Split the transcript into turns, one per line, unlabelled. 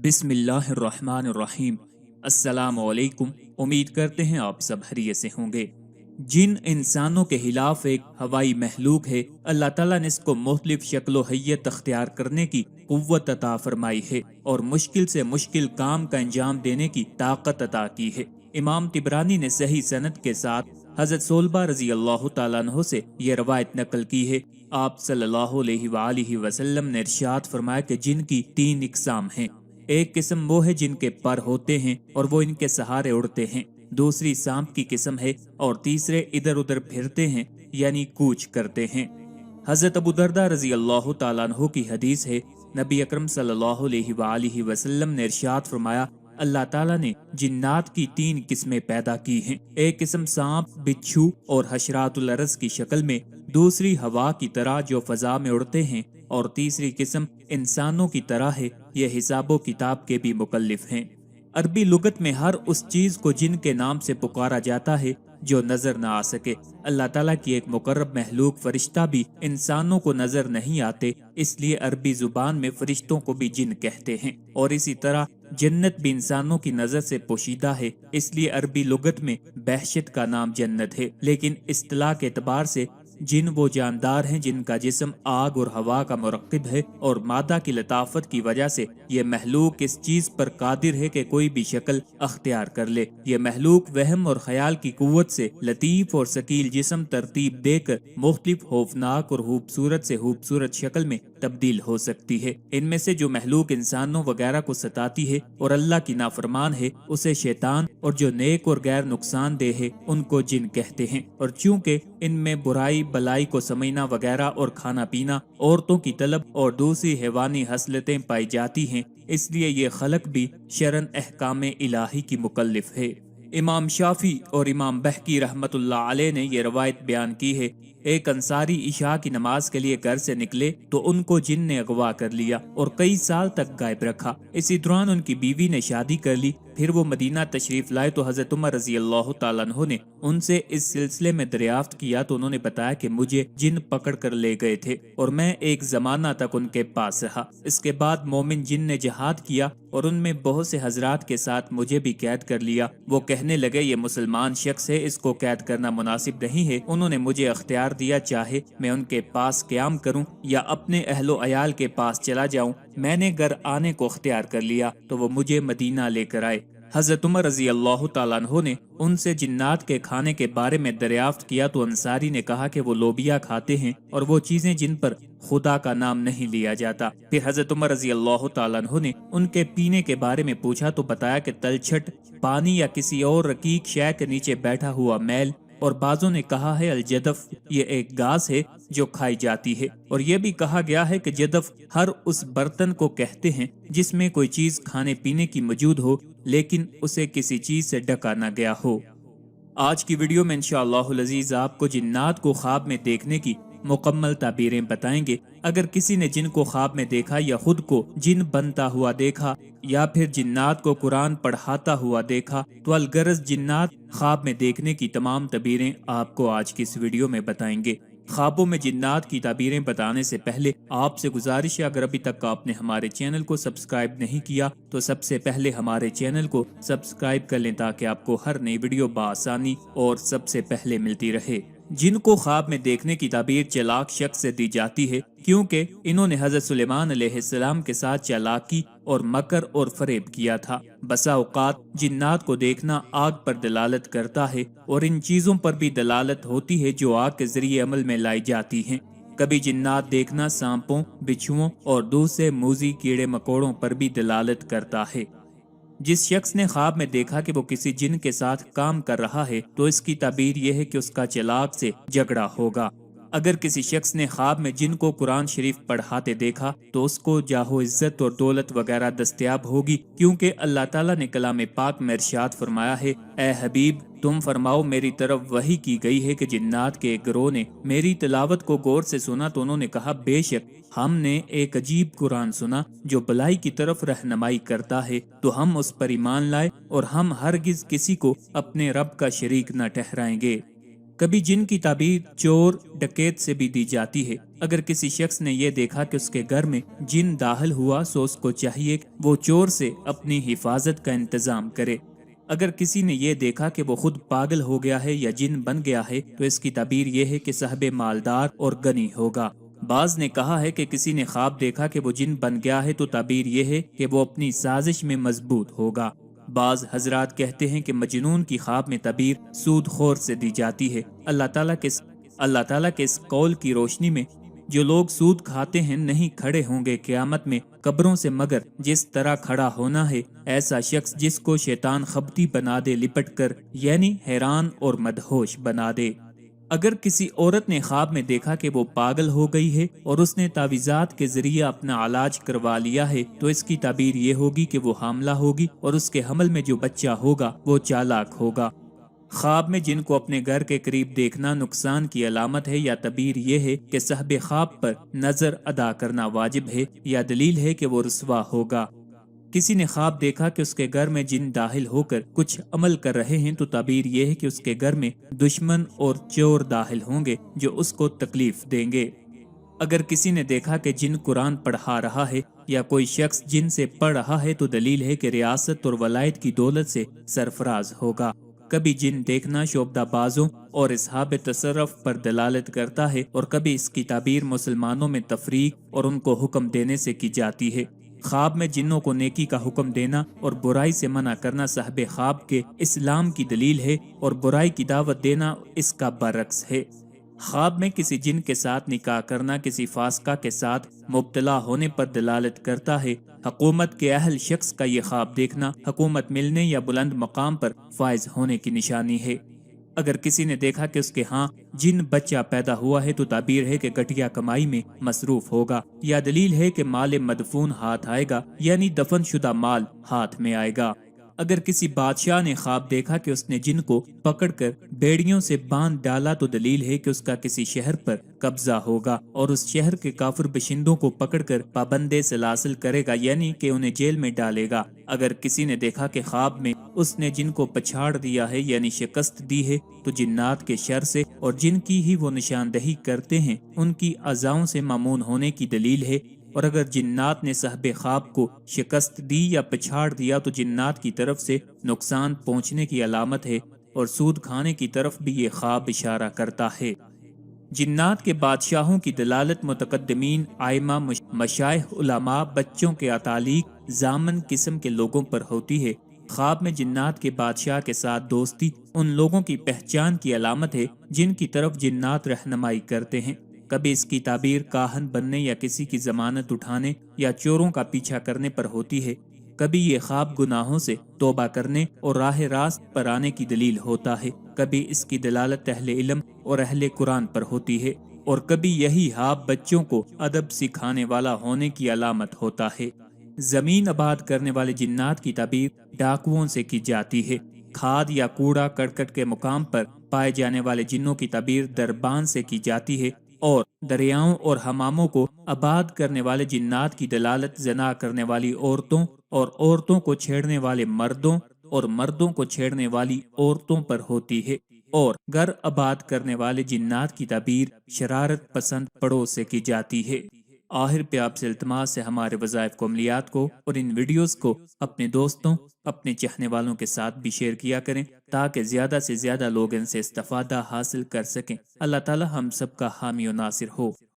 बिस्मिल्लाहिर्रहमानिर्रहीम। अस्सलाम वालेकुम। उम्मीद करते हैं आप सब खैरियत से होंगे। जिन इंसानों के खिलाफ एक हवाई महलूक है, अल्लाह ताला ने इसको मुख्तलिफ शक्ल हैयत अख्तियार करने की कुव्वत अता फरमाई है और मुश्किल से मुश्किल काम का अंजाम देने की ताकत अता की है। इमाम तिबरानी ने सही सनद के साथ हजरत सोलबा रजी अल्लाह तआला अन्हु से ये रवायत नकल की है। आप सल्लल्लाहु अलैहि वसल्लम ने इरशाद फरमाया कि जिन की 3 इकसाम हैं। एक किस्म वो है जिनके पर होते हैं और वो इनके सहारे उड़ते हैं, दूसरी सांप की किस्म है और तीसरे इधर उधर फिरते हैं यानी कूच करते हैं। हजरत अबू दरदा रजी अल्लाह तआला अन्हु की हदीस है, नबी अकरम सल्लल्लाहु अलैहि वसल्लम ने इरशाद फरमाया, अल्लाह ताला ने जिन्नात की 3 किस्में पैदा की हैं। एक किस्म सांप, बिच्छू और हशरातुल अर्ज़ की शक्ल में, दूसरी हवा की तरह जो फजा में उड़ते हैं और तीसरी किस्म इंसानों की तरह है। ये हिसाबो किताब के भी मुकल्लिफ हैं। अरबी लुगत में हर उस चीज को जिनके नाम से पुकारा जाता है जो नजर न आ सके। अल्लाह ताला की एक मुकर्रब महलूक फरिश्ता भी इंसानों को नजर नहीं आते, इसलिए अरबी जुबान में फरिश्तों को भी जिन कहते हैं। और इसी तरह जन्नत भी इंसानों की नजर से पोशीदा है, इसलिए अरबी लुगत में बहशत का नाम जन्नत है। लेकिन इस्तिलाह के एतबार से जिन वो जानदार हैं जिनका जिस्म आग और हवा का मुरक्किब है और मादा की लताफत की वजह से ये महलूक इस चीज पर कादिर है कि कोई भी शक्ल अख्तियार कर ले। ये महलूक वहम और ख्याल की कुव्वत से लतीफ और शकील जिस्म तरतीब देकर मुख्तलिफ खौफनाक और खूबसूरत से खूबसूरत शक्ल में तब्दील हो सकती है। इनमें से जो महलूक इंसानों वगैरह को सताती है और अल्लाह की नाफरमान है उसे शैतान, और जो नेक और गैर नुकसानदेह है उनको जिन कहते हैं। और चूंकि इनमें बुराई भलाई को समझना वगैरह और खाना पीना, औरतों की तलब और दूसरी हैवानी हसलतें पाई जाती हैं, इसलिए ये खलक भी शरन अहकाम इलाही की मुकल्लिफ है। इमाम शाफी और इमाम बहकी रहमतुल्लाह अलैह ने ये रवायत बयान की है, एक अंसारी इशा की नमाज के लिए घर से निकले तो उनको जिन ने अगवा कर लिया और कई साल तक गायब रखा। इसी दौरान उनकी बीवी ने शादी कर ली। फिर वो मदीना तशरीफ लाए तो हजरत उमर रजी अल्लाह तआला अन्हु ने उनसे इस सिलसिले में दरियाफ्त किया तो उन्होंने बताया कि मुझे जिन पकड़ कर ले गए थे और मैं एक जमाना तक उनके पास रहा। इसके बाद मोमिन जिन ने जहाद किया और उनमें बहुत से हजरात के साथ मुझे भी कैद कर लिया। वो कहने लगे ये मुसलमान शख्स है, इसको कैद करना मुनासिब नहीं है। उन्होंने मुझे अख्तियार दिया, चाहे मैं उनके पास क़याम करूं या अपने अहलो अयाल के पास चला जाऊं। मैंने घर आने को अख्तियार कर लिया तो वो मुझे मदीना लेकर आए। हजरत उमर रजी अल्लाह तआला अन्हु ने उनसे जिन्नात के खाने के बारे में दरियाफ्त किया तो अंसारी ने कहा कि वो लोबिया खाते हैं और वो चीजें जिन पर खुदा का नाम नहीं लिया जाता। फिर हजरत उमर रजी अल्लाह तआला अन्हु ने उनके पीने के बारे में पूछा तो बताया कि तलछट, पानी या किसी और रकीक शय के नीचे बैठा हुआ मैल, और बाजों ने कहा है अल-जदफ, ये एक घास है जो खाई जाती है। और ये भी कहा गया है कि जदफ हर उस बर्तन को कहते हैं जिसमें कोई चीज खाने पीने की मौजूद हो लेकिन उसे किसी चीज से ढका न गया हो। आज की वीडियो में इंशाअल्लाहुल अज़ीज़ आपको जिन्नात को ख्वाब में देखने की मुकम्मल ताबीरें बताएंगे। अगर किसी ने जिन को ख्वाब में देखा या खुद को जिन बनता हुआ देखा या फिर जिन्नात को कुरान पढ़ाता हुआ देखा तो अलगरज जिन्नात ख्वाब में देखने की तमाम ताबीरें आपको आज की इस वीडियो में बताएंगे। ख्वाबों में जिन्नात की ताबीरें बताने से पहले आपसे गुजारिश है, अगर अभी तक आपने हमारे चैनल को सब्सक्राइब नहीं किया तो सबसे पहले हमारे चैनल को सब्सक्राइब कर लें ताकि आपको हर नई वीडियो बआसानी और सबसे पहले मिलती रहे। जिनको ख्वाब में देखने की ताबीर चालाक शख्स से दी जाती है क्योंकि इन्होंने हजरत सुलेमान अलैहिस्सलाम के साथ चालाकी और मकर और फरेब किया था। बसा औकात जिन्नात को देखना आग पर दलालत करता है और इन चीजों पर भी दलालत होती है जो आग के जरिए अमल में लाई जाती हैं। कभी जिन्नात देखना सांपों, बिच्छुओं और दूसरे मूजी कीड़े मकोड़ों पर भी दलालत करता है। जिस शख्स ने ख्वाब में देखा कि वो किसी जिन के साथ काम कर रहा है तो इसकी ताबीर यह है कि उसका चालाक से झगड़ा होगा। अगर किसी शख्स ने ख्वाब में जिन को कुरान शरीफ पढ़ाते देखा तो उसको जाहो इज्जत और दौलत वगैरह दस्तयाब होगी, क्योंकि अल्लाह ताला ने कलाम पाक में इरशाद फरमाया है, ए हबीब तुम फरमाओ मेरी तरफ वही की गई है कि जिन्नात के एक गिरोह ने मेरी तिलावत को गौर से सुना तो उन्होंने कहा, बेशक हमने एक अजीब कुरान सुना जो भलाई की तरफ रहनुमाई करता है, तो हम उस पर ईमान लाए और हम हरगिज किसी को अपने रब का शरीक न ठहराएंगे। کبھی جن کی تعبیر چور ڈکیت سے بھی دی جاتی ہے۔ اگر کسی شخص نے یہ دیکھا کہ اس کے گھر میں جن داخل ہوا سو اس کو چاہیے کہ وہ چور سے اپنی حفاظت کا انتظام کرے۔ اگر کسی نے یہ دیکھا کہ وہ خود پاگل ہو گیا ہے یا جن بن گیا ہے تو اس کی تعبیر یہ ہے کہ صاحب مالدار اور غنی ہوگا۔ بعض نے کہا ہے کہ کسی نے خواب دیکھا کہ وہ جن بن گیا ہے تو تعبیر یہ ہے کہ وہ اپنی سازش میں مضبوط ہوگا۔ بعض حضرات کہتے ہیں کہ مجنون کی خواب میں تعبیر سود خور سے دی جاتی ہے۔ اللہ تعالیٰ کے اس قول کی روشنی میں جو لوگ سود کھاتے ہیں نہیں کھڑے ہوں گے قیامت میں قبروں سے، مگر جس طرح کھڑا ہونا ہے ایسا شخص جس کو شیطان خبتی بنا دے لپٹ کر، یعنی حیران اور مدہوش بنا دے۔ اگر کسی عورت نے خواب میں دیکھا کہ وہ پاگل ہو گئی ہے اور اس نے تعویذات کے ذریعے اپنا علاج کروا لیا ہے تو اس کی تعبیر یہ ہوگی کہ وہ حاملہ ہوگی اور اس کے حمل میں جو بچہ ہوگا وہ چالاک ہوگا۔ خواب میں جن کو اپنے گھر کے قریب دیکھنا نقصان کی علامت ہے، یا تعبیر یہ ہے کہ صاحب خواب پر نظر ادا کرنا واجب ہے، یا دلیل ہے کہ وہ رسوا ہوگا۔ کسی نے خواب دیکھا کہ اس کے گھر میں جن داخل ہو کر کچھ عمل کر رہے ہیں تو تعبیر یہ ہے کہ اس کے گھر میں دشمن اور چور داخل ہوں گے جو اس کو تکلیف دیں گے۔ اگر کسی نے دیکھا کہ جن قرآن پڑھا رہا ہے یا کوئی شخص جن سے پڑھ رہا ہے تو دلیل ہے کہ ریاست اور ولایت کی دولت سے سرفراز ہوگا۔ کبھی جن دیکھنا شعبدہ بازوں اور اصحاب تصرف پر دلالت کرتا ہے اور کبھی اس کی تعبیر مسلمانوں میں تفریق اور ان کو حکم دینے سے کی جاتی ہے۔ خواب میں جنوں کو نیکی کا حکم دینا اور برائی سے منع کرنا صاحب خواب کے اسلام کی دلیل ہے، اور برائی کی دعوت دینا اس کا برعکس ہے۔ خواب میں کسی جن کے ساتھ نکاح کرنا کسی فاسقہ کے ساتھ مبتلا ہونے پر دلالت کرتا ہے۔ حکومت کے اہل شخص کا یہ خواب دیکھنا حکومت ملنے یا بلند مقام پر فائز ہونے کی نشانی ہے۔ اگر کسی نے دیکھا کہ اس کے ہاں جن بچہ پیدا ہوا ہے تو تعبیر ہے کہ گٹھیا کمائی میں مصروف ہوگا، یا دلیل ہے کہ مال مدفون ہاتھ آئے گا، یعنی دفن شدہ مال ہاتھ میں آئے گا۔ اگر کسی بادشاہ نے خواب دیکھا کہ اس نے جن کو پکڑ کر بیڑیوں سے باندھ ڈالا تو دلیل ہے کہ اس کا کسی شہر پر قبضہ ہوگا اور اس شہر کے کافر باشندوں کو پکڑ کر پابندے سلاسل کرے گا، یعنی کہ انہیں جیل میں ڈالے گا۔ اگر کسی نے دیکھا کہ خواب میں اس نے جن کو پچھاڑ دیا ہے، یعنی شکست دی ہے، تو جنات کے شر سے اور جن کی ہی وہ نشاندہی کرتے ہیں ان کی اعضاؤں سے مامون ہونے کی دلیل ہے۔ اور اگر جنات نے صاحب خواب کو شکست دی یا پچھاڑ دیا تو جنات کی طرف سے نقصان پہنچنے کی علامت ہے، اور سود کھانے کی طرف بھی یہ خواب اشارہ کرتا ہے۔ جنات کے بادشاہوں کی دلالت متقدمین، ائمہ، مشائخ، علماء، بچوں کے اتالیق، ضامن قسم کے لوگوں پر ہوتی ہے۔ خواب میں جنات کے بادشاہ کے ساتھ دوستی ان لوگوں کی پہچان کی علامت ہے جن کی طرف جنات رہنمائی کرتے ہیں۔ کبھی اس کی تعبیر کاہن بننے یا کسی کی ضمانت اٹھانے یا چوروں کا پیچھا کرنے پر ہوتی ہے۔ کبھی یہ خواب گناہوں سے توبہ کرنے اور راہ راست پر آنے کی دلیل ہوتا ہے۔ کبھی اس کی دلالت اہل علم اور اہل قرآن پر ہوتی ہے، اور کبھی یہی خواب بچوں کو ادب سکھانے والا ہونے کی علامت ہوتا ہے۔ زمین آباد کرنے والے جنات کی تعبیر ڈاکوؤں سے کی جاتی ہے۔ کھاد یا کوڑا کرکٹ کے مقام پر پائے جانے والے جنوں کی تعبیر دربان سے کی جاتی ہے، اور دریاؤں اور حماموں کو آباد کرنے والے جنات کی دلالت زنا کرنے والی عورتوں اور عورتوں کو چھیڑنے والے مردوں اور مردوں کو چھیڑنے والی عورتوں پر ہوتی ہے، اور گھر آباد کرنے والے جنات کی تعبیر شرارت پسند پڑوں سے کی جاتی ہے۔ آخر پہ آپ سے التماس ہے ہمارے وظائف کو، عملیات کو اور ان ویڈیوز کو اپنے دوستوں، اپنے چاہنے والوں کے ساتھ بھی شیئر کیا کریں تاکہ زیادہ سے زیادہ لوگ ان سے استفادہ حاصل کر سکیں۔ اللہ تعالی ہم سب کا حامی و ناصر ہو۔